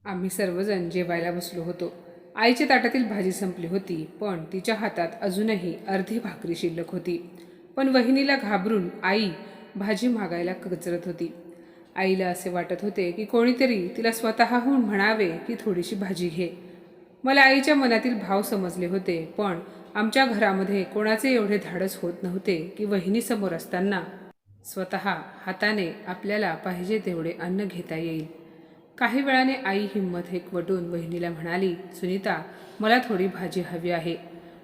आम्ही सर्वजण जेवायला बसलो होतो. आईच्या ताटातील भाजी संपली होती, पण तिच्या हातात अजूनही अर्धी भाकरी शिल्लक होती. पण वहिनीला घाबरून आई भाजी मागायला कचरत होती. आईला असे वाटत होते की कोणीतरी तिला स्वतःहून म्हणावे की थोडीशी भाजी घे. मला आईच्या मनातील भाव समजले होते, पण आमच्या घरामध्ये कोणाचे एवढे धाडस होत नव्हते की वहिनीसमोर असताना स्वतः हाताने आपल्याला पाहिजे तेवढे अन्न घेता येईल. काही वेळाने आई हिंमत एकवटून वहिनीला म्हणाली, सुनीता, मला थोडी भाजी हवी आहे.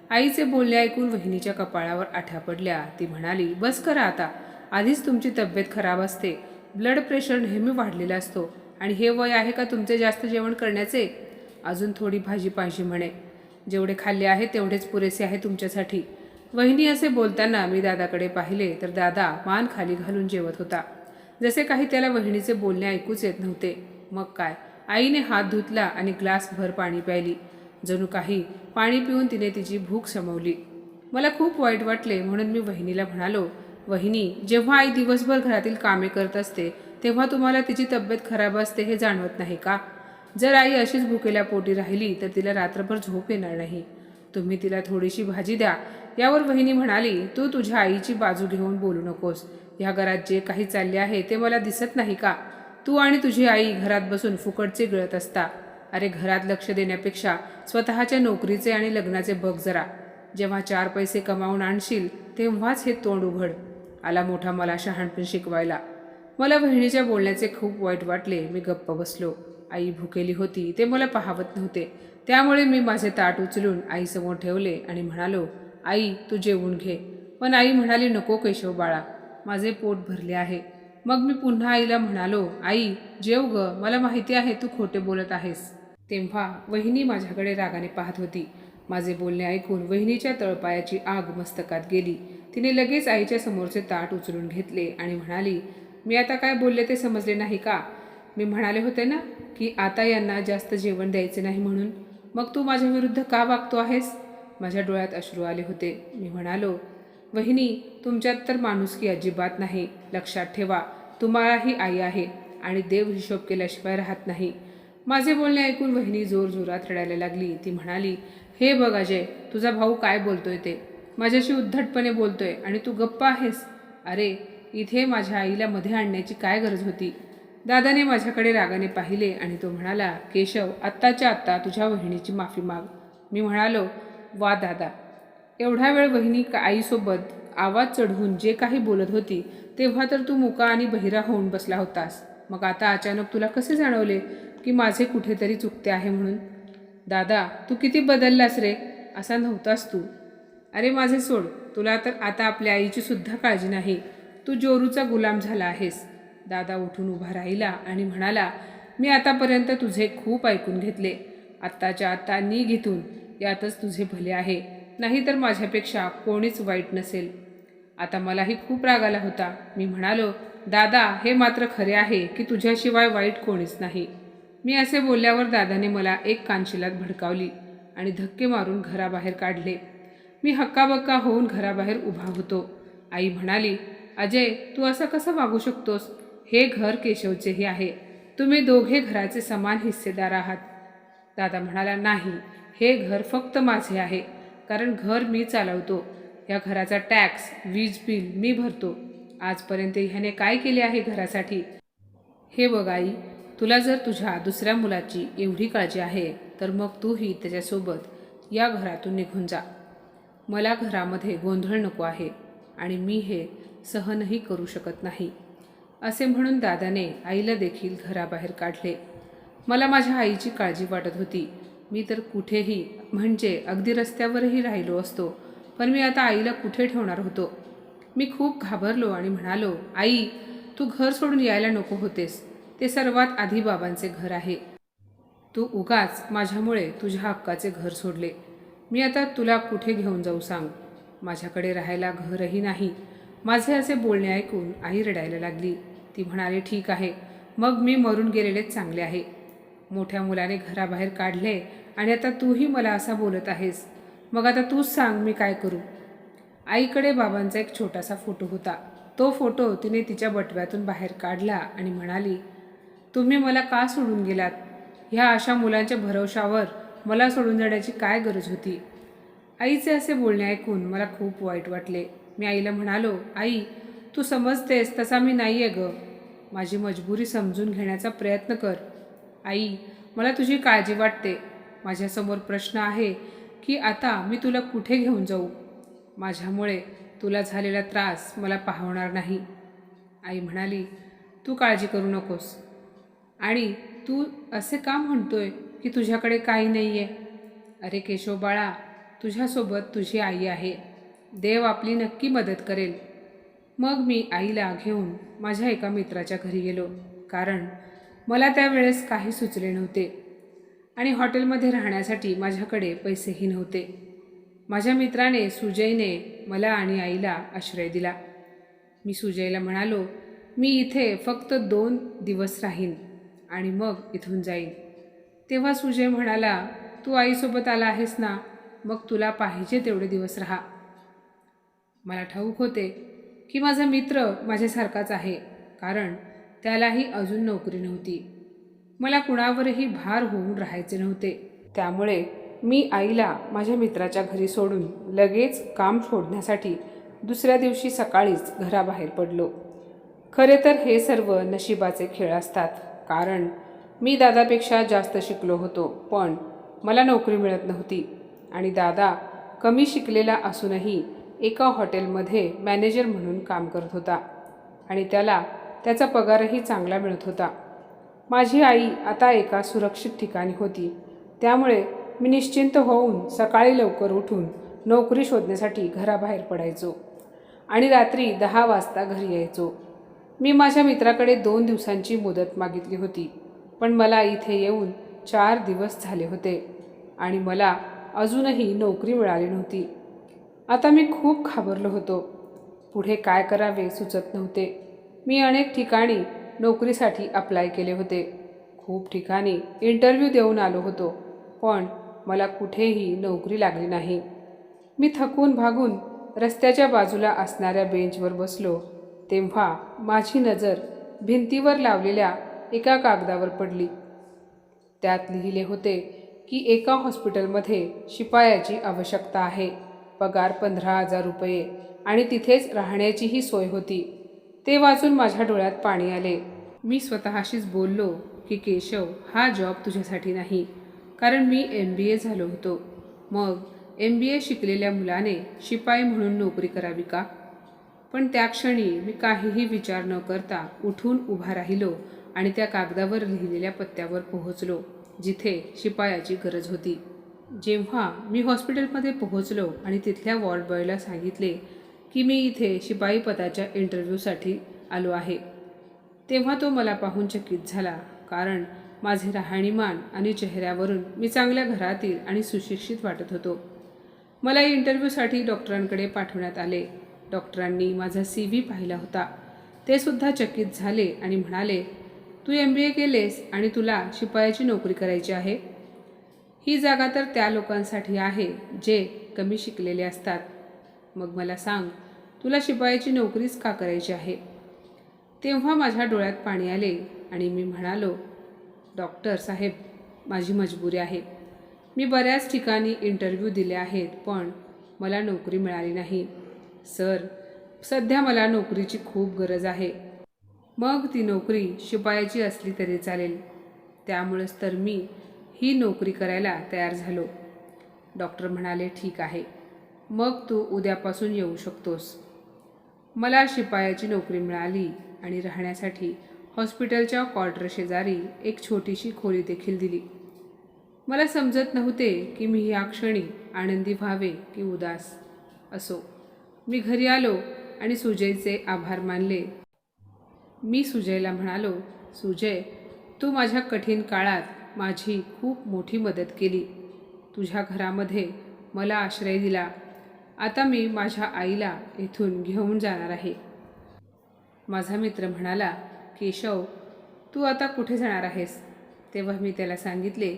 आईचे बोलणे ऐकून वहिनीच्या कपाळावर आठ्या पडल्या. ती म्हणाली, बस करा आता. आधीच तुमची तब्येत खराब असते, ब्लड प्रेशर नेहमी वाढलेला असतो आणि हे वय आहे का तुमचे जास्त जेवण करण्याचे? अजून थोडी भाजी पाहिजे म्हणे. जेवढे खाल्ले आहे तेवढेच पुरेसे आहे तुमच्यासाठी. वहिनी असे बोलताना मी दादाकडे पाहिले तर दादा मान खाली घालून जेवत होता, जसे काही त्याला वहिनीचे बोलणे ऐकूच येत नव्हते. मग काय, आईने हात धुतला आणि ग्लासभर पाणी प्यायली. जणू काही पाणी पिऊन तिने तिची भूक शमवली. मला खूप वाईट वाटले, म्हणून मी वहिनीला म्हणालो, वहिनी, जेव्हा आई दिवसभर घरातील कामे करत असते तेव्हा तुम्हाला तिची तब्येत खराब असते हे जाणवत नाही का? जर आई अशीच भुकेल्या पोटी राहिली तर तिला रात्रभर झोप येणार नाही. तुम्ही तिला थोडीशी भाजी द्या. यावर वहिनी म्हणाली, तू तुझ्या आईची बाजू घेऊन बोलू नकोस. ह्या घरात जे काही चालले आहे ते मला दिसत नाही का? तू आणि तुझी आई घरात बसून फुकटचे गिळत असता. अरे, घरात लक्ष देण्यापेक्षा स्वतःच्या नोकरीचे आणि लग्नाचे बघ जरा. जेव्हा 4 पैसे कमावून आणशील तेव्हाच हे तोंड उघड. आला मोठा मला शहाणपण शिकवायला. मला बहिणीच्या बोलण्याचे खूप वाईट वाटले. मी गप्प बसलो. आई भुकेली होती ते मला पाहवत नव्हते, त्यामुळे मी माझे ताट उचलून आईसमोर ठेवले आणि म्हणालो, आई, तू जेवून घे. पण आई म्हणाली, नको केशव बाळा, माझे पोट भरले आहे. मग मी पुन्हा आईला म्हणालो, आई, जेव ग, मला माहिती आहे तू खोटे बोलत आहेस. तेव्हा वहिनी माझ्याकडे रागाने पाहत होती. माझे बोलणे ऐकून वहिनीच्या तळपायाची आग मस्तकात गेली. तिने लगेच आईच्या समोरचे ताट उचलून घेतले आणि म्हणाली, मी आता काय बोलले ते समजले नाही का? मी म्हणाले होते ना की आता यांना जास्त जेवण द्यायचे नाही म्हणून. मग तू माझ्या विरुद्ध का वागतो आहेस? माझ्या डोळ्यात अश्रू आले होते. मी म्हणालो, वहिनी, तुमच्यात तर माणुसकी अजिबात नाही. लक्षात ठेवा, तुम्हालाही आई आहे आणि देव हिशोब केल्याशिवाय राहत नाही. माझे बोलणे ऐकून वहिनी जोरजोरात रडायला लागली. ती म्हणाली, हे बघ अजय, तुझा भाऊ काय बोलतोय ते. माझ्याशी उद्धटपणे बोलतोय आणि तू गप्प आहेस. अरे, इथे माझ्या आईला मध्ये आणण्याची काय गरज होती? दादाने माझ्याकडे रागाने पाहिले आणि तो म्हणाला, केशव, आत्ताच्या आत्ता तुझ्या वहिनीची माफी माग. मी म्हणालो, वा दादा. एवढा वेळ वहिनी आईसोबत आवाज चढवून जे काही बोलत होती तेव्हा तर तू मुका आणि बहिरा होऊन बसला होतास. मग आता अचानक तुला कसे जाणवले की माझे कुठेतरी चुकते आहे म्हणून? दादा, तू किती बदललास रे, असा नव्हतास तू. अरे माझे सोड, तुला तर आता आपल्या आईची सुद्धा काळजी नाही. तू जोरूचा गुलाम झाला आहेस. दादा उठून उभा राहिला आणि म्हणाला, मी आतापर्यंत तुझे खूप ऐकून घेतले. आत्ताच्या आत्ता निघ इथून. यातच तुझे भले आहे, नाहीतर माझ्यापेक्षा कोणीच वाईट नसेल. आता मलाही खूप राग आला होता. मी म्हणालो, दादा, हे मात्र खरे आहे की तुझ्याशिवाय वाईट कोणीच नाही. मी असे बोलल्यावर दादाने मला एक कानशिलात भडकावली आणि धक्के मारून घराबाहेर काढले. मी हक्काबक्का होऊन घराबाहेर उभा होतो. आई म्हणाली, अजय, तू असं कसं वागू शकतोस? हे घर केशवचेही आहे. तुम्ही दोघे घराचे समान हिस्सेदार आहात. दादा म्हणाला, नाही, हे घर फक्त माझे आहे, कारण घर मी चालवतो. या घराचा टॅक्स, वीज बिल मी भरतो. आजपर्यंत ह्याने काय केले आहे घरासाठी? हे बघ आई, तुला जर तुझ्या दुसऱ्या मुलाची एवढी काळजी आहे तर मग तूही त्याच्यासोबत या घरातून निघून जा. मला घरामध्ये गोंधळ नको आहे आणि मी हे सहनही करू शकत नाही. असे म्हणून दादाने आईला देखील घराबाहेर काढले. मला माझ्या आईची काळजी वाटत होती. मी तर कुठेही, म्हणजे अगदी रस्त्यावरही राहिलो असतो, पण मी आता आईला कुठे ठेवणार होतो? मी खूप घाबरलो आणि म्हणालो, आई, तू घर सोडून यायला नको होतेस. ते सर्वात आधी बाबांचे घर आहे. तू उगाच माझ्यामुळे तुझ्या हक्काचे घर सोडले. मी आता तुला कुठे घेऊन जाऊ सांग? माझ्याकडे राहायला घरही नाही. माझे असे बोलणे ऐकून आई रडायला लागली. ती म्हणाली, ठीक आहे, मग मी मरून गेलेलेच चांगले आहे. मोठ्या मुलाने घराबाहेर काढले आणि आता तूही मला असा बोलत आहेस. मग आता तूच सांग, मी काय करू? आईकडे बाबांचा एक छोटासा फोटो होता. तो फोटो तिने तिच्या बटव्यातून बाहेर काढला आणि म्हणाली, तुम्ही मला का सोडून गेलात? ह्या अशा मुलांच्या भरवशावर मला सोडून जाण्याची काय गरज होती? आईचे असे बोलणे ऐकून मला खूप वाईट वाटले. मी आईला म्हणालो, आई, तू समजतेस तसा मी नाही आहे गं. माझी मजबुरी समजून घेण्याचा प्रयत्न कर. आई, मला तुझी काळजी वाटते. माझ्यासमोर प्रश्न आहे की आता मी तुला कुठे घेऊन जाऊ? माझ्यामुळे तुला झालेला त्रास मला पाहवणार नाही. आई म्हणाली, तू काळजी करू नकोस. आणि तू असे का म्हणतोय की तुझ्याकडे काही नाही आहे? अरे केशव बाळा, तुझ्यासोबत तुझी आई आहे. देव आपली नक्की मदत करेल. मग मी आईला घेऊन माझ्या एका मित्राच्या घरी गेलो, कारण मला त्यावेळेस काही सुचले नव्हते आणि हॉटेलमध्ये राहण्यासाठी माझ्याकडे पैसेही नव्हते. माझ्या मित्राने सुजयने मला आणि आईला आश्रय दिला. मी सुजयला म्हणालो, मी इथे फक्त 2 दिवस राहीन आणि मग इथून जाईन. तेव्हा सुजय म्हणाला, तू आईसोबत आला आहेस ना, मग तुला पाहिजे तेवढे दिवस राहा. मला ठाऊक होते की माझा मित्र माझ्यासारखाच आहे, कारण त्यालाही अजून नोकरी नव्हती. मला कुणावरही भार होऊन राहायचे नव्हते. त्यामुळे मी आईला माझ्या मित्राच्या घरी सोडून लगेच काम शोधण्यासाठी दुसऱ्या दिवशी सकाळीच घराबाहेर पडलो. खरे तर हे सर्व नशिबाचे खेळ असतात, कारण मी दादापेक्षा जास्त शिकलो होतो, पण मला नोकरी मिळत नव्हती. आणि दादा कमी शिकलेला असूनही एका हॉटेलमध्ये मॅनेजर म्हणून काम करत होता आणि त्याला त्याचा पगारही चांगला मिळत होता. माझी आई आता एका सुरक्षित ठिकाणी होती, त्यामुळे मी निश्चिंत होऊन सकाळी लवकर उठून नोकरी शोधण्यासाठी घराबाहेर पडायचो आणि रात्री 10 वाजता घरी यायचो. मी माझ्या मित्राकडे 2 दिवसांची मुदत मागितली होती, पण मला इथे येऊन 4 दिवस झाले होते आणि मला अजूनही नोकरी मिळाली नव्हती. आता मी खूप घाबरलो होतो. पुढे काय करावे सुचत नव्हते. मी अनेक ठिकाणी नोकरीसाठी अप्लाय केले होते. खूप ठिकाणी इंटरव्ह्यू देऊन आलो होतो, पण मला कुठेही नोकरी लागली नाही. मी थकून भागून रस्त्याच्या बाजूला असणाऱ्या बेंचवर बसलो, तेव्हा माझी नजर भिंतीवर लावलेल्या एका कागदावर पडली. त्यात लिहिले होते की एका हॉस्पिटलमध्ये शिपायाची आवश्यकता आहे. पगार 15,000 रुपये आणि तिथेच राहण्याचीही सोय होती. ते वाचून माझ्या डोळ्यात पाणी आले. मी स्वतःशीच बोललो की केशव, हा जॉब तुझ्यासाठी नाही, कारण मी MBA झालो होतो. मग MBA शिकलेल्या मुलाने शिपाई म्हणून नोकरी करावी का? पण त्या क्षणी मी काहीही विचार न करता उठून उभा राहिलो आणि त्या कागदावर लिहिलेल्या पत्त्यावर पोहोचलो, जिथे शिपायाची गरज होती. जेव्हा मी हॉस्पिटलमध्ये पोहोचलो आणि तिथल्या वॉर्ड बॉयला सांगितले की मी इथे शिपाई पदाच्या इंटरव्ह्यूसाठी आलो आहे, तेव्हा तो मला पाहून चकित झाला, कारण माझे राहणीमान आणि चेहऱ्यावरून मी चांगल्या घरातील आणि सुशिक्षित वाटत होतो. मला इंटरव्ह्यूसाठी डॉक्टरांकडे पाठवण्यात आले. डॉक्टरांनी माझा CV पाहिला होता. ते सुद्धा चकित झाले आणि म्हणाले, तू MBA केलेस आणि तुला शिपायाची नोकरी करायची आहे? ही जागा तर त्या लोकांसाठी आहे जे कमी शिकलेले असतात. मग मला सांग, तुला शिपायाची नोकरीच का करायची आहे? तेव्हा माझ्या डोळ्यात पाणी आले आणि मी म्हणालो, डॉक्टर साहेब, माझी मजबुरी आहे. मी बऱ्याच ठिकाणी इंटरव्ह्यू दिले आहेत, पण मला नोकरी मिळाली नाही. सर, सध्या मला नोकरीची खूप गरज आहे. मग ती नोकरी शिपायाची असली तरी चालेल. त्यामुळेच तर मी ही नोकरी करायला तयार झालो. डॉक्टर म्हणाले, ठीक आहे, मग तू उद्यापासून येऊ शकतोस. मला शिपायाची नोकरी मिळाली आणि राहण्यासाठी हॉस्पिटलच्या क्वार्टर शेजारी एक छोटीशी खोली देखील दिली. मला समजत नव्हते की मी या क्षणी आनंदी व्हावे की उदास. असो, मी घरी आलो आणि सुजयचे आभार मानले. मी सुजयला म्हणालो, सुजय, तू माझ्या कठीण काळात माझी खूप मोठी मदत केली. तुझ्या घरामध्ये मला आश्रय दिला. आता मी माझ्या आईला इथून घेऊन जाणार आहे. माझा मित्र म्हणाला, केशव, तू आता कुठे जाणार आहेस? तेव्हा मी त्याला सांगितले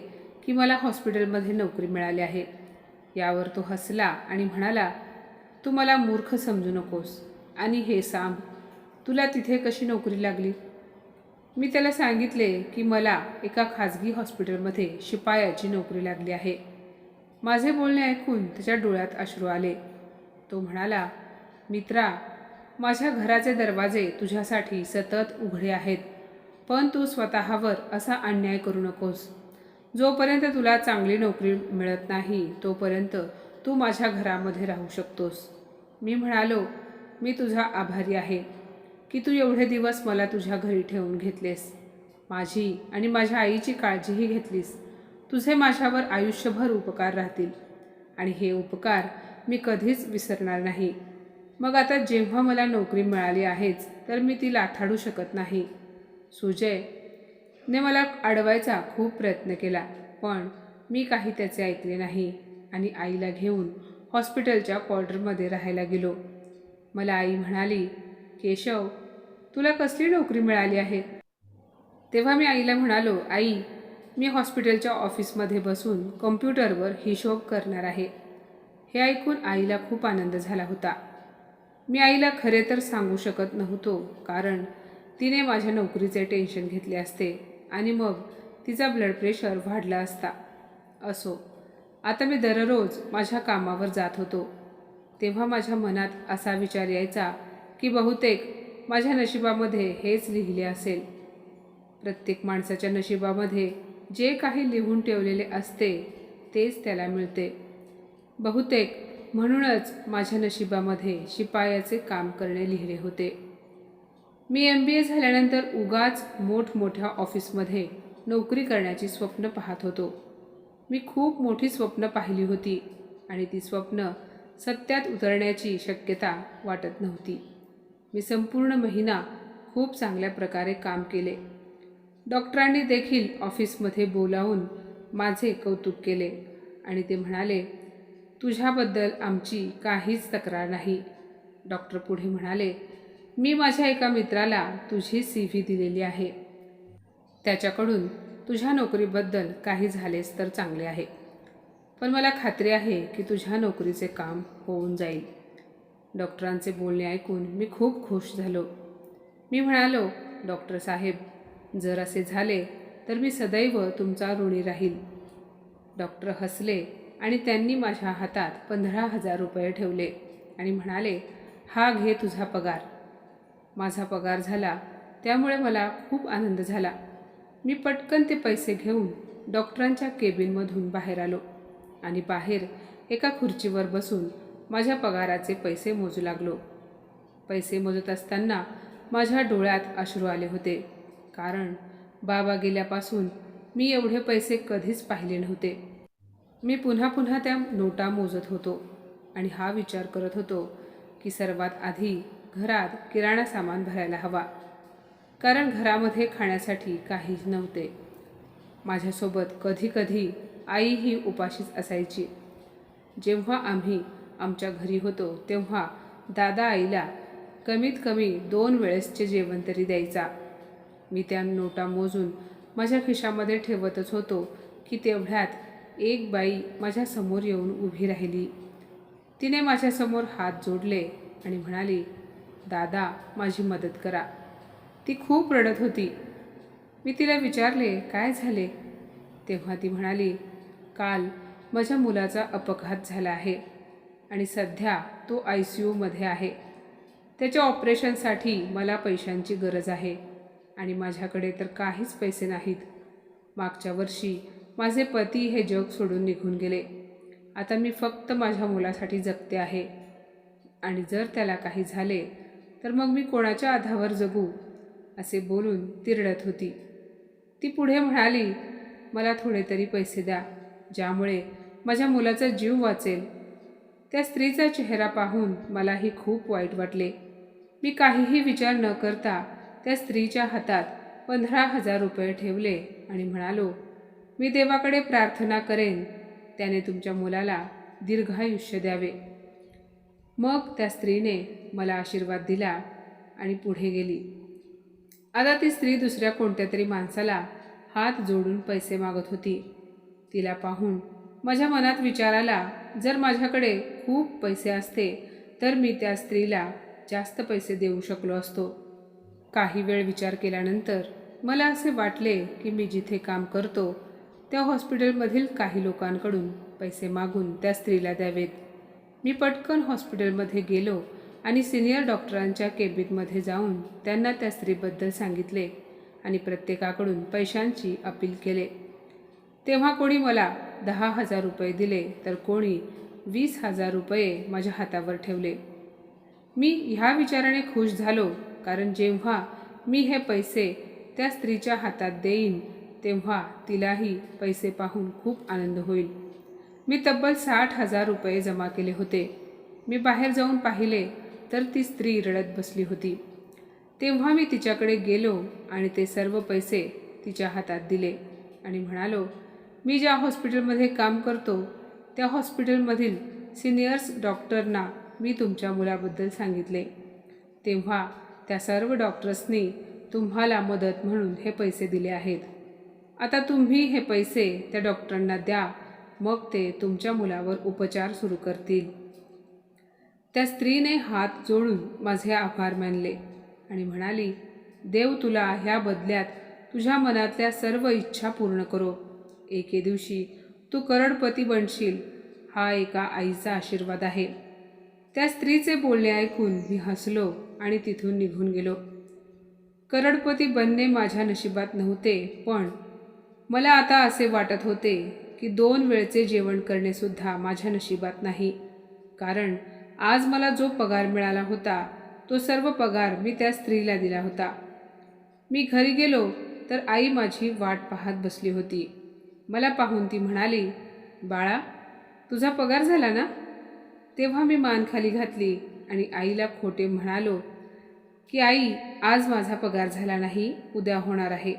की मला हॉस्पिटलमध्ये नोकरी मिळाली आहे. यावर तो हसला आणि म्हणाला, तू मला मूर्ख समजू नकोस आणि हे सांग, तुला तिथे कशी नोकरी लागली? मी त्याला सांगितले की मला एका खाजगी हॉस्पिटलमध्ये शिपायाची नोकरी लागली आहे. माझे बोलणे ऐकून त्याच्या डोळ्यात अश्रू आले. तो म्हणाला, मित्रा, माझ्या घराचे दरवाजे तुझ्यासाठी सतत उघडे आहेत, पण तू स्वतःवर असा अन्याय करू नकोस. जोपर्यंत तुला चांगली नोकरी मिळत नाही तोपर्यंत तू माझ्या घरामध्ये राहू शकतोस. मी म्हणालो, मी तुझा आभारी आहे की तू एवढे दिवस मला तुझ्या घरी ठेवून घेतलेस. माझी आणि माझ्या आईची काळजीही घेतलीस. तुझे माझ्यावर आयुष्यभर उपकार राहतील आणि हे उपकार मी कधीच विसरणार नाही. मग आता जेव्हा मला नोकरी मिळाली आहेच तर मी ती लाथाडू शकत नाही. सुजयने मला अडवायचा खूप प्रयत्न केला, पण मी काही त्याचे ऐकले नाही आणि आईला घेऊन हॉस्पिटलच्या क्वार्टरमध्ये राहायला गेलो. मला आई म्हणाली, केशव, तुला कसली नोकरी मिळाली आहे? तेव्हा मी आईला म्हणालो, आई, मी हॉस्पिटलच्या ऑफिसमध्ये बसून कॉम्प्युटरवर हिशोब करणार आहे. हे ऐकून आईला खूप आनंद झाला होता. मी आईला खरे तर सांगू शकत नव्हतो, कारण तिने माझ्या नोकरीचे टेन्शन घेतले असते आणि मग तिचा ब्लड प्रेशर वाढला असता. असो, आता मी दररोज माझ्या कामावर जात होतो. तेव्हा माझ्या मनात असा विचार यायचा की बहुतेक माझ्या नशिबामध्ये हेच लिहिले असेल. प्रत्येक माणसाच्या नशिबामध्ये जे काही लिहून ठेवलेले असते तेच त्याला मिळते. बहुतेक म्हणूनच माझ्या नशिबामध्ये शिपायाचे काम करणे लिहिले होते. मी MBA झाल्यानंतर उगाच मोठमोठ्या ऑफिसमध्ये नोकरी करण्याची स्वप्न पाहत होतो. मी खूप मोठी स्वप्न पाहिली होती आणि ती स्वप्न सत्यात उतरण्याची शक्यता वाटत नव्हती. मी संपूर्ण महिना खूप चांगल्या प्रकारे काम केले. डॉक्टरांनी देखील ऑफिसमध्ये बोलावून माझे कौतुक केले आणि ते म्हणाले, तुझ्याबद्दल आमची काहीच तक्रार नाही. डॉक्टर पुढे म्हणाले, मी माझ्या एका मित्राला तुझी CV दिलेली आहे. त्याच्याकडून तुझ्या नोकरीबद्दल काही झालेच तर चांगले आहे, पण मला खात्री आहे की तुझ्या नोकरीचे काम होऊन जाईल. डॉक्टरांचे बोलणे ऐकून मी खूप खुश झालो. मी म्हणालो, डॉक्टर साहेब, जर असे झाले तर मी सदैव तुमचा ऋणी राहील. डॉक्टर हसले आणि त्यांनी माझ्या हातात 15,000 रुपये ठेवले आणि म्हणाले, हा घे तुझा पगार. माझा पगार झाला त्यामुळे मला खूप आनंद झाला. मी पटकन ते पैसे घेऊन डॉक्टरांच्या केबिनमधून बाहेर आलो आणि बाहेर एका खुर्चीवर बसून माझ्या पगाराचे पैसे मोजू लागलो. पैसे मोजत असताना माझ्या डोळ्यात अश्रू आले होते, कारण बाबा गेल्यापासून मी एवढे पैसे कधीच पाहिले नव्हते. मी पुन्हा पुन्हा त्या नोटा मोजत होतो आणि हा विचार करत होतो की सर्वात आधी घरात किराणा सामान भरायला हवा, कारण घरामध्ये खाण्यासाठी काहीच नव्हते. माझ्यासोबत कधीकधी आईही उपाशीच असायची. जेव्हा आम्ही आमच्या घरी होतो तेव्हा दादा आईला कमीत कमी 2 वेळेसचे जेवण तरी द्यायचा. मी त्या नोटा मोजून माझ्या खिशामध्ये ठेवतच होतो की तेवढ्यात एक बाई माझ्या समोर येऊन उभी राहिली. तिने माझ्यासमोर हात जोडले आणि म्हणाली, दादा, माझी मदत करा. ती खूप रडत होती. मी तिला विचारले, काय झाले? तेव्हा ती म्हणाली, काल माझ्या मुलाचा अपघात झाला आहे आणि सध्या तो ICUमध्ये आहे. त्याच्या ऑपरेशनसाठी मला पैशांची गरज आहे आणि माझ्याकडे तर काहीच पैसे नाहीत. मागच्या वर्षी माझे पती हे जग सोडून निघून गेले. आता मी फक्त माझ्या मुलासाठी जगते आहे आणि जर त्याला काही झाले तर मग मी कोणाच्या आधावर जगू? असे बोलून ती रडत होती. ती पुढे म्हणाली, मला थोडे तरी पैसे द्या, ज्यामुळे माझ्या मुलाचा जीव वाचेल. त्या स्त्रीचा चेहरा पाहून मलाही खूप वाईट वाटले. मी काहीही विचार न करता त्या स्त्रीच्या हातात 15,000 रुपये ठेवले आणि म्हणालो, मी देवाकडे प्रार्थना करेन त्याने तुमच्या मुलाला दीर्घायुष्य द्यावे. मग त्या स्त्रीने मला आशीर्वाद दिला आणि पुढे गेली. आता ती स्त्री दुसऱ्या कोणत्या तरी माणसाला हात जोडून पैसे मागत होती. तिला पाहून माझ्या मनात विचार आला, जर माझ्याकडे खूप पैसे असते तर मी त्या स्त्रीला जास्त पैसे देऊ शकलो असतो. काही वेळ विचार केल्यानंतर मला असे वाटले की मी जिथे काम करतो त्या हॉस्पिटलमधील काही लोकांकडून पैसे मागून त्या स्त्रीला द्यावेत. मी पटकन हॉस्पिटलमध्ये गेलो आणि सिनियर डॉक्टरांच्या केबिनमध्ये जाऊन त्यांना त्या स्त्रीबद्दल सांगितले आणि प्रत्येकाकडून पैशांची अपील केले. तेव्हा कोणी मला 10,000 रुपये दिले तर कोणी 20,000 रुपये माझ्या हातावर ठेवले. मी ह्या विचाराने खुश झालो, कारण जेव्हा मी हे पैसे त्या स्त्रीच्या हातात देईन तेव्हा तिलाही पैसे पाहून खूप आनंद होईल. मी तब्बल 60,000 रुपये जमा केले होते. मी बाहेर जाऊन पाहिले तर ती स्त्री रडत बसली होती. तेव्हा मी तिच्याकडे गेलो आणि ते सर्व पैसे तिच्या हातात दिले आणि म्हणालो, मी ज्या हॉस्पिटलमध्ये काम करतो त्या हॉस्पिटलमधील सिनियर्स डॉक्टरना मी तुमच्या मुलाबद्दल सांगितले. तेव्हा त्या सर्व डॉक्टर्सनी तुम्हाला मदत म्हणून हे पैसे दिले आहेत. आता तुम्ही हे पैसे त्या डॉक्टरांना द्या, मग ते तुमच्या मुलावर उपचार सुरू करतील. त्या स्त्रीने हात जोडून माझे आभार मानले आणि म्हणाली, देव तुला ह्या बदल्यात तुझ्या मनातल्या सर्व इच्छा पूर्ण करो. एके दिवशी तू करोडपती बनशील, हा एका आईचा आशीर्वाद आहे. त्या स्त्रीचे बोलणे ऐकून मी हसलो आणि तिथून निघून गेलो. करोडपती बनणे माझ्या नशिबात नव्हते, पण मला आता असे वाटत होते की 2 वेळचे जेवण करणेसुद्धा माझ्या नशिबात नाही, कारण आज मला जो पगार मिळाला होता तो सर्व पगार मी त्या स्त्रीला दिला होता. मी घरी गेलो तर आई माझी वाट पाहत बसली होती. मला पाहून ती म्हणाली, बाळा, तुझा पगार झाला ना? तेव्हा मी मान खाली घातली आणि आईला खोटे म्हणालो की आई, आज माझा पगार झाला नाही, उद्या होणार आहे,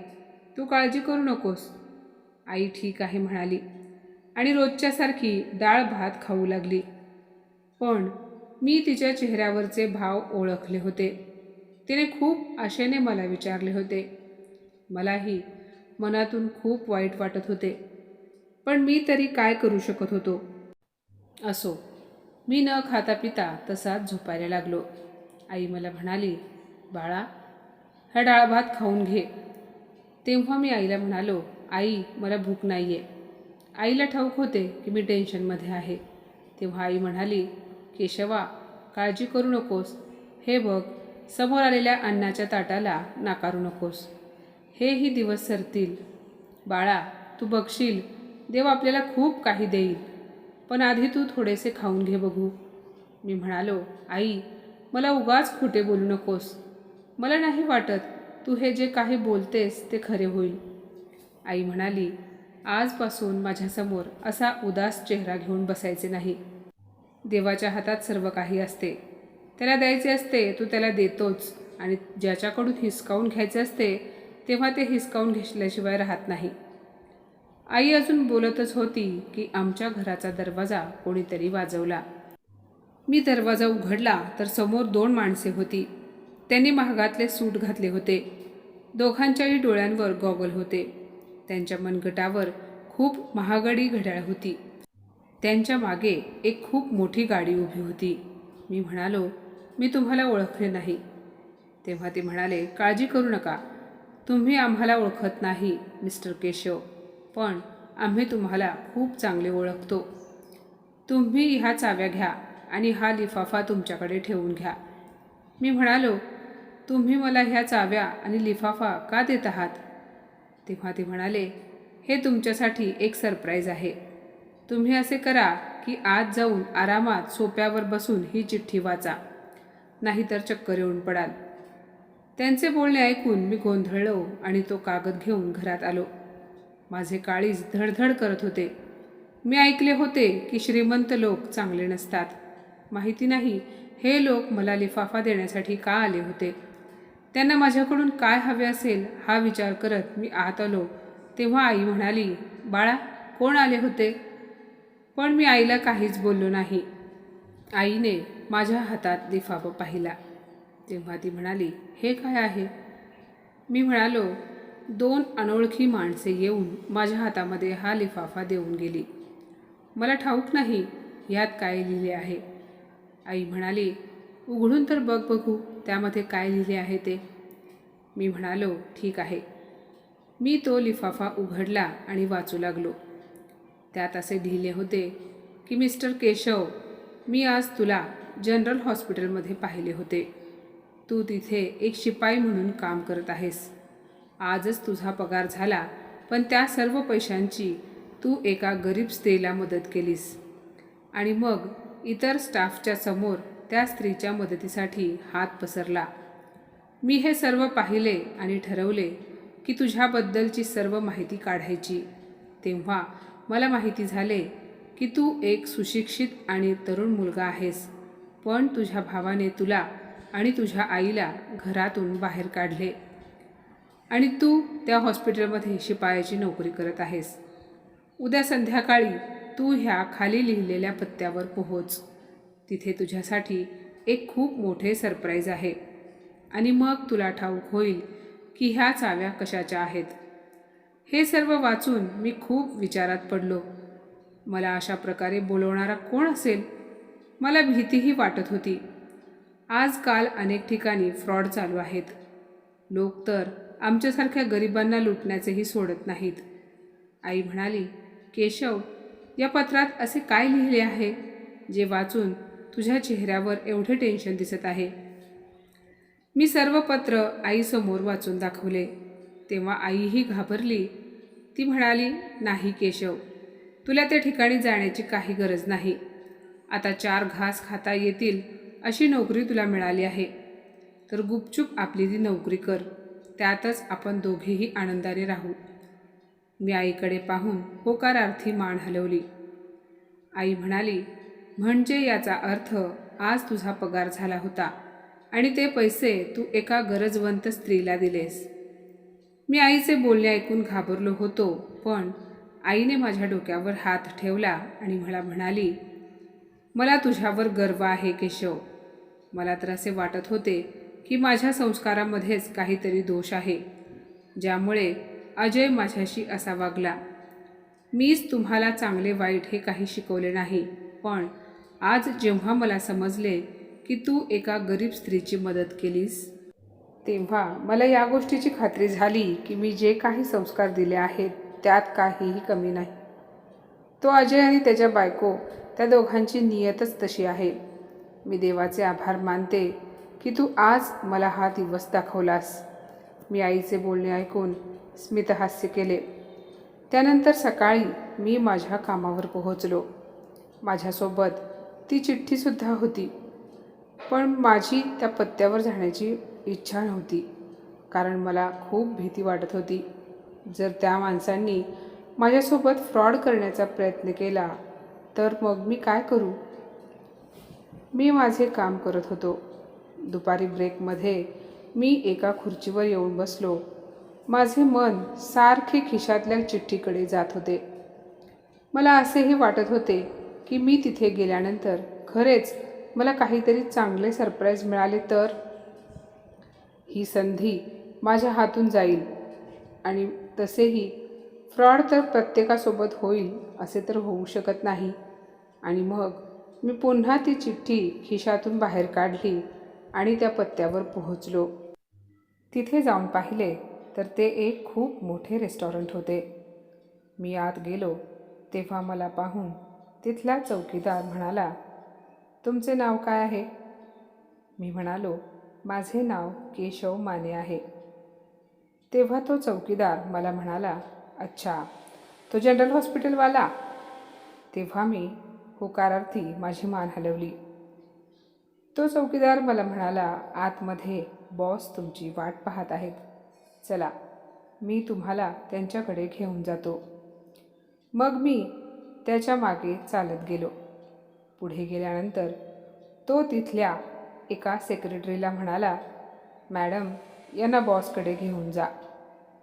तू काळजी करू नकोस. आई ठीक आहे म्हणाली आणि रोजच्यासारखी डाळ भात खाऊ लागली. पण मी तिच्या चेहऱ्यावरचे भाव ओळखले होते. तिने खूप आशेने मला विचारले होते. मलाही मनातून खूप वाईट वाटत होते, पण मी तरी काय करू शकत होतो. असो, मी न खाता पिता तसाच झोपायला लागलो. आई मला म्हणाली, बाळा, हा डाळ भात खाऊन घे. तेव्हा मी आईला म्हणालो, आई, मला भूक नाही आहे. आईला ठाऊक होते की मी टेन्शनमध्ये आहे. तेव्हा आई म्हणाली, केशवा, काळजी करू नकोस. हे बघ, समोर आलेल्या अन्नाच्या ताटाला नाकारू नकोस. हेही दिवस सरतील. बाळा, तू बघशील देव आपल्याला खूप काही देईल, पण आधी तू थोडेसे खाऊन घे बघू. मी म्हणालो, आई, मला उगाच खोटे बोलू नकोस. मला नाही वाटत तू हे जे काही बोलतेस ते खरे होईल. आई म्हणाली, आजपासून माझ्यासमोर असा उदास चेहरा घेऊन बसायचे नाही. देवाच्या हातात सर्व काही असते. त्याला द्यायचे असते तो त्याला देतोच, आणि ज्याच्याकडून हिसकावून घ्यायचे असते तेव्हा ते हिसकावून घेतल्याशिवाय राहत नाही. आई अजून बोलतच होती की आमच्या घराचा दरवाजा कोणीतरी वाजवला. मी दरवाजा उघडला तर समोर 2 माणसे होती. त्यांनी महागातले सूट घातले होते. दोघांच्याही डोळ्यांवर गॉगल होते. त्यांच्या मनगटावर खूप महागडी घड्याळ होती. त्यांच्या मागे एक खूप मोठी गाडी उभी होती. मी म्हणालो, मी तुम्हाला ओळखले नाही. तेव्हा ते म्हणाले, काळजी करू नका, तुम्ही आम्हाला ओळखत नाही मिस्टर केशव, पण आम्ही तुम्हाला खूप चांगले ओळखतो. तुम्ही ह्या चाव्या घ्या आणि हा लिफाफा तुमच्याकडे ठेवून घ्या. मी म्हणालो, तुम्ही मला ह्या चाव्या आणि लिफाफा का देत आहात? तेव्हा ते म्हणाले, हे तुमच्यासाठी एक सरप्राईज आहे. तुम्ही असे करा की आज जाऊन आरामात सोप्यावर बसून ही चिठ्ठी वाचा, नाहीतर चक्कर येऊन पडाल. त्यांचे बोलणे ऐकून मी गोंधळलो आणि तो कागद घेऊन घरात आलो. माझे काळीज धडधड करत होते. मी ऐकले होते की श्रीमंत लोक चांगले नसतात. माहिती नाही हे लोक मला लिफाफा देण्यासाठी का आले होते. त्यांना माझ्याकडून काय हवे असेल हा विचार करत मी आत आलो. तेव्हा आई म्हणाली, बाळा, कोण आले होते? पण मी आईला काहीच बोललो नाही. आईने माझ्या हातात लिफाफा पाहिला. तेव्हा ती म्हणाली, हे काय आहे? मी म्हणालो, 2 अनोळखी माणसे येऊन माझ्या हातामध्ये हा लिफाफा देऊन गेली. मला ठाऊक नाही यात काय लिहिले आहे. आई म्हणाली, उघडून तर बघ बघू त्यामध्ये काय लिहिले आहे ते. मी म्हणालो, ठीक आहे. मी तो लिफाफा उघडला आणि वाचू लागलो. त्यात असे लिहिले होते की मिस्टर केशव, मी आज तुला जनरल हॉस्पिटलमध्ये पाहिले होते. तू तिथे एक शिपाई म्हणून काम करत आहेस. आजच तुझा पगार झाला, पण त्या सर्व पैशांची तू एका गरीब स्त्रीला मदत केलीस. आणि मग इतर स्टाफच्या समोर त्या स्त्रीच्या मदतीसाठी हात पसरला. मी हे सर्व पाहिले आणि ठरवले की तुझ्याबद्दलची सर्व माहिती काढायची. तेव्हा मला माहिती झाले की तू एक सुशिक्षित आणि तरुण मुलगा आहेस, पण तुझ्या भावाने तुला आणि तुझ्या आईला घरातून बाहेर काढले आणि तू त्या हॉस्पिटलमध्ये शिपायाची नोकरी करत आहेस. उद्या संध्याकाळी तू ह्या खाली लिहिलेल्या पत्त्यावर पोहोच. तिथे तुझ्यासाठी एक खूप मोठे सरप्राईज आहे आणि मग तुला ठाऊक होईल की ह्या चाव्या कशाच्या आहेत. हे सर्व वाचून मी खूप विचारात पडलो. मला अशा प्रकारे बोलवणारा कोण असेल? मला भीतीही वाटत होती. आजकाल अनेक ठिकाणी फ्रॉड चालू आहेत. लोक तर आमच्यासारख्या गरिबांना लुटण्याचेही सोडत नाहीत. आई म्हणाली, केशव, या पत्रात असे काय लिहिले आहे जे वाचून तुझ्या चेहऱ्यावर एवढे टेन्शन दिसत आहे? मी सर्व पत्र आईसमोर वाचून दाखवले. तेव्हा आईही घाबरली. ती म्हणाली, नाही केशव, तुला त्या ठिकाणी जाण्याची काही गरज नाही. आता 4 घास खाता येतील अशी नोकरी तुला मिळाली आहे, तर गुपचूप आपली ती नोकरी कर. त्यातच आपण दोघेही आनंदाने राहू. मी आईकडे पाहून होकारार्थी मान हलवली. आई म्हणाली, म्हणजे याचा अर्थ आज तुझा पगार झाला होता आणि ते पैसे तू एका गरजवंत स्त्रीला दिलेस. मी आईचे बोलणे ऐकून घाबरलो होतो, पण आईने माझ्या डोक्यावर हात ठेवला आणि मला म्हणाली, मला तुझ्यावर गर्व आहे केशव. मला तर असे वाटत होते की माझ्या संस्कारामध्येच काहीतरी दोष आहे, ज्यामुळे अजय माझ्याशी असा वागला. मीच तुम्हाला चांगले वाईट हे काही शिकवले नाही, पण आज जेव्हा मला समजले की तू एका गरीब स्त्रीची मदत केलीस, तेव्हा मला या गोष्टीची खात्री झाली की मी जे काही संस्कार दिले आहेत त्यात काहीही कमी नाही. तो अजय आणि त्याच्या बायको, त्या दोघांची नियतच तशी आहे. मी देवाचे आभार मानते की तू आज मला हा दिवस दाखवलास. मी आईचे बोलणे ऐकून स्मितहास्य केले. त्यानंतर सकाळी मी माझ्या कामावर पोहोचलो. माझ्यासोबत ती चिठ्ठीसुद्धा होती, पण माझी त्या पत्त्यावर जाण्याची इच्छा नव्हती, कारण मला खूप भीती वाटत होती. जर त्या माणसांनी माझ्यासोबत फ्रॉड करण्याचा प्रयत्न केला तर मग मी काय करू? मी माझे काम करत होतो. दुपारी ब्रेकमध्ये मी एका खुर्चीवर येऊन बसलो. माझे मन सारखे खिशातल्या चिठ्ठीकडे जात होते. मला असेही वाटत होते की मी तिथे गेल्यानंतर खरेच मला काहीतरी चांगले सरप्राईज मिळाले तर. ही संधी माझ्या हातून जाईल आणि तसेही फ्रॉड तर प्रत्येकासोबत होईल असे तर होऊ शकत नाही. आणि मग मी पुन्हा ती चिठ्ठी खिशातून बाहेर काढली आणि त्या पत्त्यावर पोहोचलो. तिथे जाऊन पाहिले तर ते एक खूप मोठे रेस्टॉरंट होते. मी आत गेलो तेव्हा मला पाहून तिथला चौकीदार म्हणाला, तुमचे नाव काय आहे? मी म्हणालो, माझे नाव केशव माने आहे. तेव्हा तो चौकीदार मला म्हणाला, अच्छा, तो जनरल हॉस्पिटलवाला? तेव्हा मी होकारार्थी माझी मान हलवली. तो चौकीदार मला म्हणाला, आतमध्ये बॉस तुमची वाट पाहत आहेत. चला, मी तुम्हाला त्यांच्याकडे घेऊन जातो. मग मी त्याच्या मागे चालत गेलो. पुढे गेल्यानंतर तो तिथल्या एका सेक्रेटरीला म्हणाला, मॅडम, यांना बॉसकडे घेऊन जा.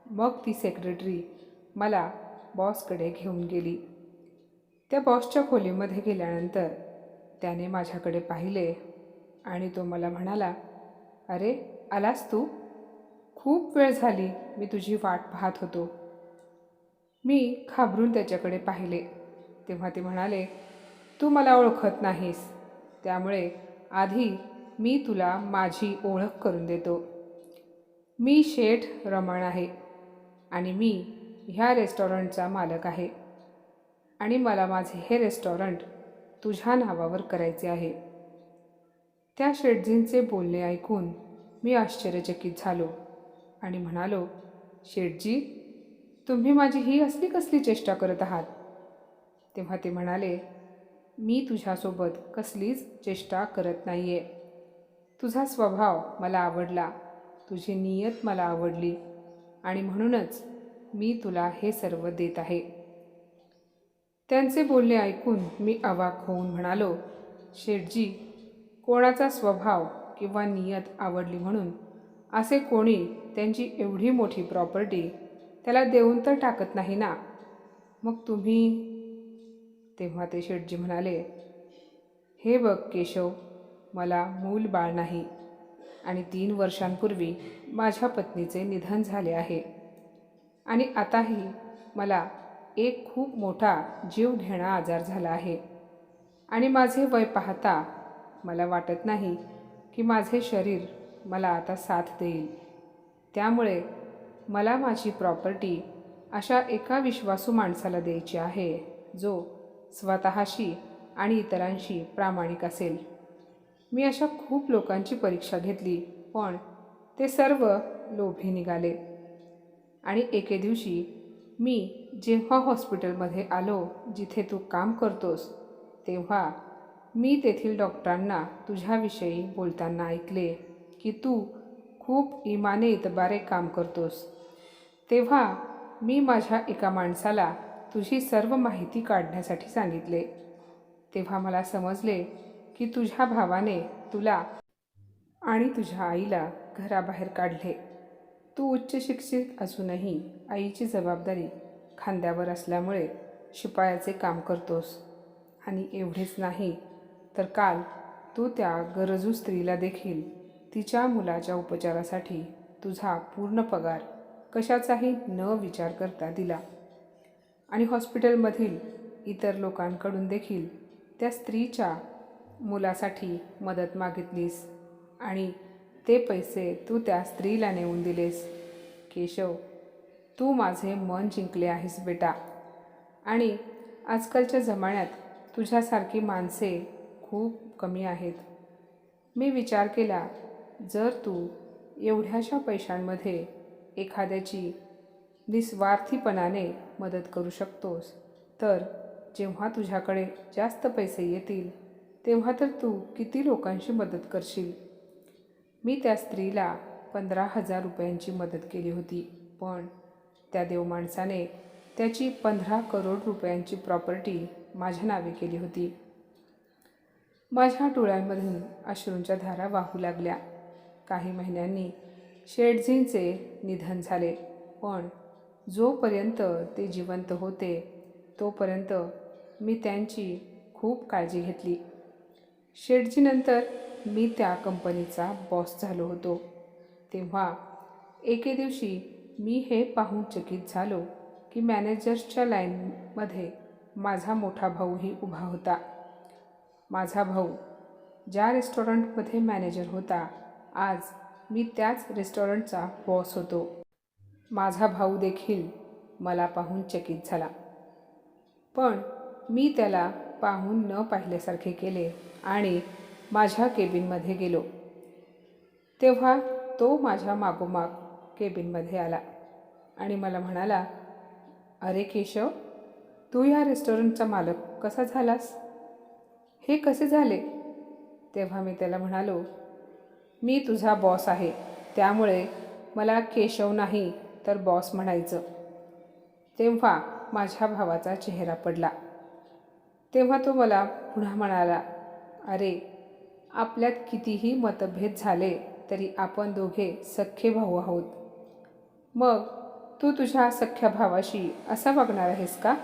मग ती सेक्रेटरी मला बॉसकडे घेऊन गेली. त्या बॉसच्या खोलीमध्ये गेल्यानंतर त्याने माझ्याकडे पाहिले आणि तो मला म्हणाला, अरे, आलास तू? खूप वेळ झाली मी तुझी वाट पाहत होतो. मी घाबरून त्याच्याकडे पाहिले तेव्हा ते म्हणाले, तू मला ओळखत नाहीस, त्यामुळे आधी मी तुला माझी ओळख करून देतो. मी शेठ रमण आहे. आणि मी ह्या रेस्टॉरंटचा मालक आहे आणि मला माझे हे रेस्टॉरंट तुझ्या नावावर करायचे आहे. त्या शेठजींचे बोलणे ऐकून मी आश्चर्यचकित झालो आणि म्हणालो, शेठजी, तुम्ही माझी ही असली कसली चेष्टा करत आहात? तेव्हा ते म्हणाले, मी तुझ्यासोबत कसलीच चेष्टा करत नाही आहे. तुझा स्वभाव मला आवडला, तुझी नीयत मला आवडली आणि म्हणूनच मी तुला हे सर्व देत आहे. त्यांचे बोलणे ऐकून मी अवाक होऊन म्हणालो, शेठजी, कोणाचा स्वभाव किंवा नीयत आवडली म्हणून असे कोणी त्यांची एवढी मोठी प्रॉपर्टी त्याला देऊन तर टाकत नाही ना. मग तुम्ही? तेव्हा ते शेठजी म्हणाले, हे बघ केशव, मला मूल बाळ नाही आणि 3 वर्षांपूर्वी माझ्या पत्नीचे निधन झाले आहे आणि आताही मला एक खूप मोठा जीवघेणा आजार झाला आहे आणि माझे वय पाहता मला वाटत नाही की माझे शरीर मला आता साथ देईल. त्यामुळे मला माझी प्रॉपर्टी अशा एका विश्वासू माणसाला द्यायची आहे जो स्वतःशी आणि इतरांशी प्रामाणिक असेल. मी अशा खूप लोकांची परीक्षा घेतली, पण ते सर्व लोभी निघाले. आणि एके दिवशी मी जेव्हा हॉस्पिटलमध्ये आलो जिथे तू काम करतोस, तेव्हा मी तेथील डॉक्टरांना तुझ्याविषयी बोलताना ऐकले की तू खूप इमाने इतबारे काम करतोस. तेव्हा मी माझ्या एका माणसाला तुझी सर्व माहिती काढण्यासाठी सांगितले. तेव्हा मला समजले की तुझ्या भावाने तुला आणि तुझ्या आईला घराबाहेर काढले. तू उच्च शिक्षित असूनही आईची जबाबदारी खांद्यावर असल्यामुळे शिपायाचे काम करतोस. आणि एवढेच नाही तर काल तू त्या गरजू स्त्रीला देखील तिच्या मुलाच्या उपचारासाठी तुझा पूर्ण पगार कशाचाही न विचार करता दिला आणि हॉस्पिटलमधील इतर लोकांकडून देखील त्या स्त्रीच्या मुलासाठी मदत मागितलीस आणि ते पैसे तू त्या स्त्रीला नेऊन दिलेस. केशव, तू माझे मन जिंकले आहेस बेटा. आणि आजकालच्या जमान्यात तुझ्यासारखी माणसे खूप कमी आहेत. मी विचार केला, जर तू एवढ्याशा पैशांमध्ये एखाद्याची निस्वार्थीपणाने मदत करू शकतोस, तर जेव्हा तुझ्याकडे जास्त पैसे येतील तेव्हा तर तू किती लोकांची मदत करशील. मी त्या स्त्रीला 15,000 रुपयांची मदत केली होती, पण त्या देवमाणसाने त्याची 15 करोड रुपयांची प्रॉपर्टी माझ्या नावे केली होती. माझ्या डोळ्यांमधून अश्रूंच्या धारा वाहू लागल्या. काही महिन्यांनी शेठजींचे निधन झाले, पण जोपर्यंत ते जिवंत होते तोपर्यंत मी त्यांची खूप काळजी घेतली. शेठजीनंतर मी त्या कंपनीचा बॉस झालो होतो. तेव्हा एके दिवशी मी हे पाहून चकित झालो की मॅनेजर्सच्या लाईनमध्ये माझा मोठा भाऊही उभा होता. माझा भाऊ ज्या रेस्टॉरंटमध्ये मॅनेजर होता, आज मी त्याच रेस्टॉरंटचा बॉस होतो. माझा भाऊ देखील मला पाहून चकित झाला, पण मी त्याला पाहून न पाहिल्यासारखे केले आणि माझ्या केबिनमध्ये गेलो. तेव्हा तो माझ्या मागोमाग केबिनमध्ये आला आणि मला म्हणाला, अरे केशव, तू ह्या रेस्टॉरंटचा मालक कसा झालास? हे कसे झाले? तेव्हा मी त्याला म्हणालो, मी तुझा बॉस आहे, त्यामुळे मला केशव नाही तर बॉस म्हणायचं. तेव्हा माझ्या भावाचा चेहरा पडला. तेव्हा तो मला पुन्हा म्हणाला, अरे, आपल्यात कितीही मतभेद झाले तरी आपण दोघे सख्खे भाऊ आहोत. मग तू तुझ्या सख्ख्या भावाशी असा वागणार आहेस का?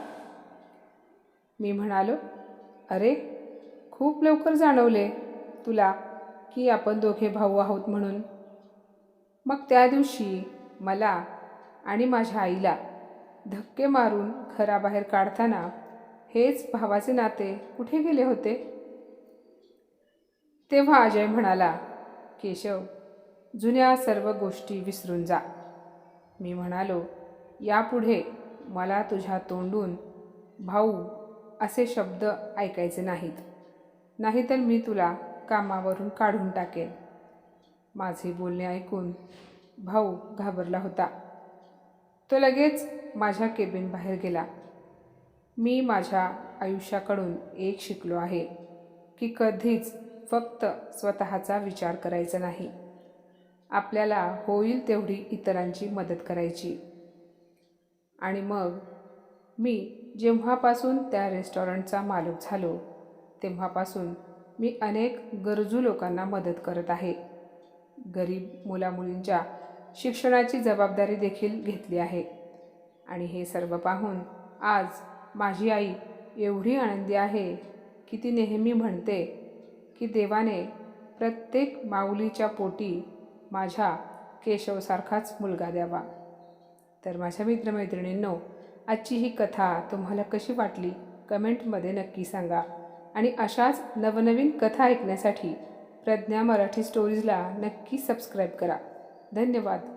मी म्हणालो, अरे, खूप लवकर जाणवले तुला की आपण दोघे भाऊ आहोत म्हणून. मग त्या दिवशी मला आणि माझ्या आईला धक्के मारून घराबाहेर काढताना हेच भावाचे नाते कुठे गेले होते? तेव्हा अजय म्हणाला, केशव, जुन्या सर्व गोष्टी विसरून जा. मी म्हणालो, यापुढे मला तुझ्या तोंडून भाऊ असे शब्द ऐकायचे नाहीत, नाहीतर मी तुला कामावरून काढून टाकेन. माझे बोलणे ऐकून भाऊ घाबरला होता. तो लगेच माझ्या केबिन बाहेर गेला. मी माझ्या आयुष्याकडून एक शिकलो आहे की कधीच फक्त स्वतःचा विचार करायचा नाही. आपल्याला होईल तेवढी इतरांची मदत करायची. आणि मग मी जेव्हापासून त्या रेस्टॉरंटचा मालक झालो तेव्हापासून मी अनेक गरजू लोकांना मदत करत आहे. गरीब मुलामुलींच्या शिक्षणाची जबाबदारी देखील घेतली आहे. आणि हे सर्व पाहून आज माझी आई एवढी आनंदी आहे की ती नेहमी म्हणते की देवाने प्रत्येक माऊलीच्या पोटी माझ्या केशवसारखाच मुलगा द्यावा. तर माझ्या मित्रमैत्रिणींनो, आजची ही कथा तुम्हाला कशी वाटली कमेंटमध्ये नक्की सांगा. आणि अशाच नवनवीन कथा ऐकण्यासाठी प्रज्ञा मराठी स्टोरीजला नक्की सबस्क्राईब करा. धन्यवाद.